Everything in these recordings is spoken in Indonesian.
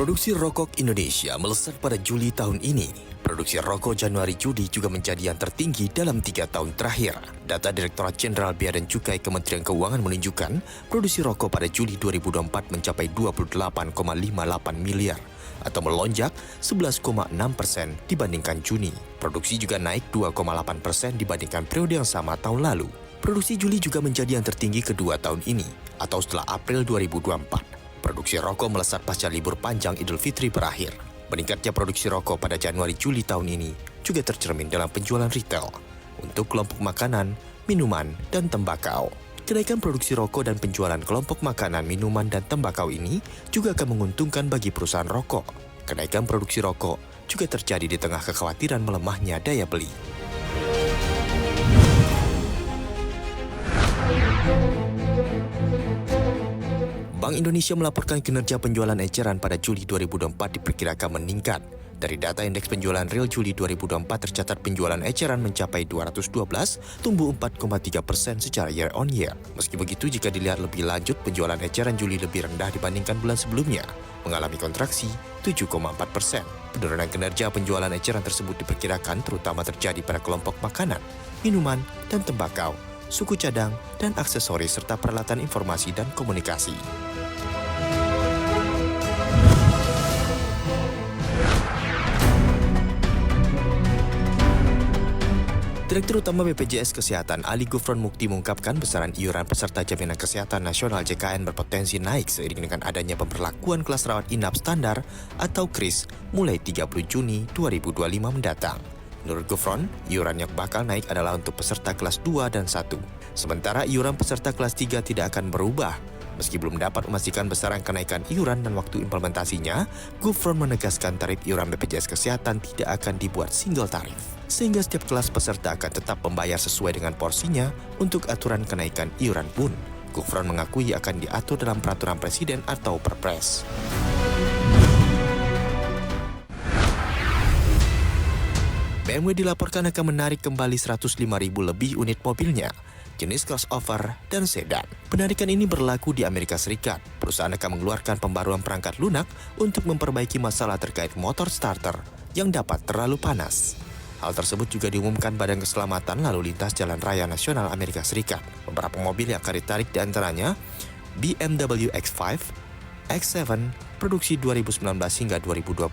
Produksi rokok Indonesia melesat pada Juli tahun ini. Produksi rokok Januari-Juli juga menjadi yang tertinggi dalam 3 tahun terakhir. Data Direktorat Jenderal Bea dan Cukai Kementerian Keuangan menunjukkan produksi rokok pada Juli 2024 mencapai 28,58 miliar atau melonjak 11,6% dibandingkan Juni. Produksi juga naik 2,8% dibandingkan periode yang sama tahun lalu. Produksi Juli juga menjadi yang tertinggi kedua tahun ini atau setelah April 2024. Produksi rokok melesat pasca libur panjang Idul Fitri berakhir. Meningkatnya produksi rokok pada Januari-Juli tahun ini juga tercermin dalam penjualan retail untuk kelompok makanan, minuman, dan tembakau. Kenaikan produksi rokok dan penjualan kelompok makanan, minuman, dan tembakau ini juga akan menguntungkan bagi perusahaan rokok. Kenaikan produksi rokok juga terjadi di tengah kekhawatiran melemahnya daya beli. Bank Indonesia melaporkan kinerja penjualan eceran pada Juli 2024 diperkirakan meningkat. Dari data indeks penjualan real Juli 2024 tercatat penjualan eceran mencapai 212, tumbuh 4,3% secara year on year. Meski begitu, jika dilihat lebih lanjut, penjualan eceran Juli lebih rendah dibandingkan bulan sebelumnya, mengalami kontraksi 7,4%. Penurunan kinerja penjualan eceran tersebut diperkirakan terutama terjadi pada kelompok makanan, minuman, dan tembakau, suku cadang, dan aksesoris serta peralatan informasi dan komunikasi. Direktur Utama BPJS Kesehatan Ali Gufron Mukti mengungkapkan besaran iuran peserta Jaminan Kesehatan Nasional JKN berpotensi naik seiring dengan adanya pemberlakuan kelas rawat inap standar atau KRIS mulai 30 Juni 2025 mendatang. Menurut Gufron, iuran yang bakal naik adalah untuk peserta kelas 2 dan 1. Sementara iuran peserta kelas 3 tidak akan berubah. Meski belum dapat memastikan besaran kenaikan iuran dan waktu implementasinya, Gufron menegaskan tarif iuran BPJS Kesehatan tidak akan dibuat single tarif, sehingga setiap kelas peserta akan tetap membayar sesuai dengan porsinya. Untuk aturan kenaikan iuran pun, Gufron mengakui akan diatur dalam peraturan presiden atau Perpres. BMW dilaporkan akan menarik kembali 105.000 lebih unit mobilnya, jenis crossover dan sedan. Penarikan ini berlaku di Amerika Serikat. Perusahaan akan mengeluarkan pembaruan perangkat lunak untuk memperbaiki masalah terkait motor starter yang dapat terlalu panas. Hal tersebut juga diumumkan Badan Keselamatan Lalu Lintas Jalan Raya Nasional Amerika Serikat. Beberapa mobil yang akan ditarik diantaranya BMW X5, X7 produksi 2019 hingga 2020,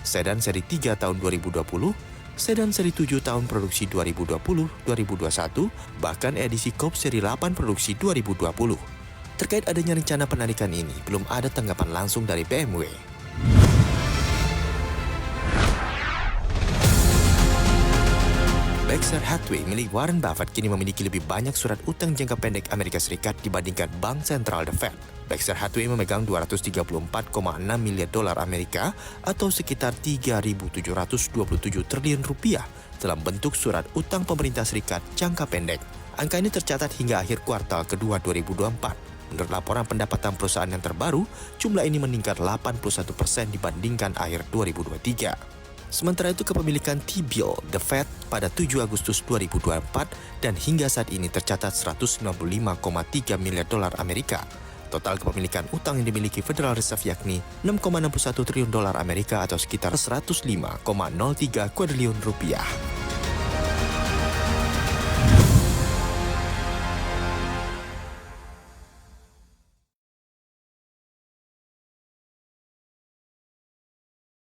sedan seri 3 tahun 2020, sedan seri 7 tahun produksi 2020-2021, bahkan edisi Coupe seri 8 produksi 2020. Terkait adanya rencana penarikan ini, belum ada tanggapan langsung dari BMW. Berkshire Hathaway milik Warren Buffett kini memiliki lebih banyak surat utang jangka pendek Amerika Serikat dibandingkan Bank Sentral The Fed. Berkshire Hathaway memegang 234,6 miliar dolar Amerika atau sekitar 3.727 triliun rupiah dalam bentuk surat utang pemerintah Serikat jangka pendek. Angka ini tercatat hingga akhir kuartal kedua 2024. Menurut laporan pendapatan perusahaan yang terbaru, jumlah ini meningkat 81% dibandingkan akhir 2023. Sementara itu, kepemilikan T-bill The Fed pada 7 Agustus 2024 dan hingga saat ini tercatat 195,3 miliar dolar Amerika. Total kepemilikan utang yang dimiliki Federal Reserve yakni 6,61 triliun dolar Amerika atau sekitar 105,03 kuadriliun rupiah.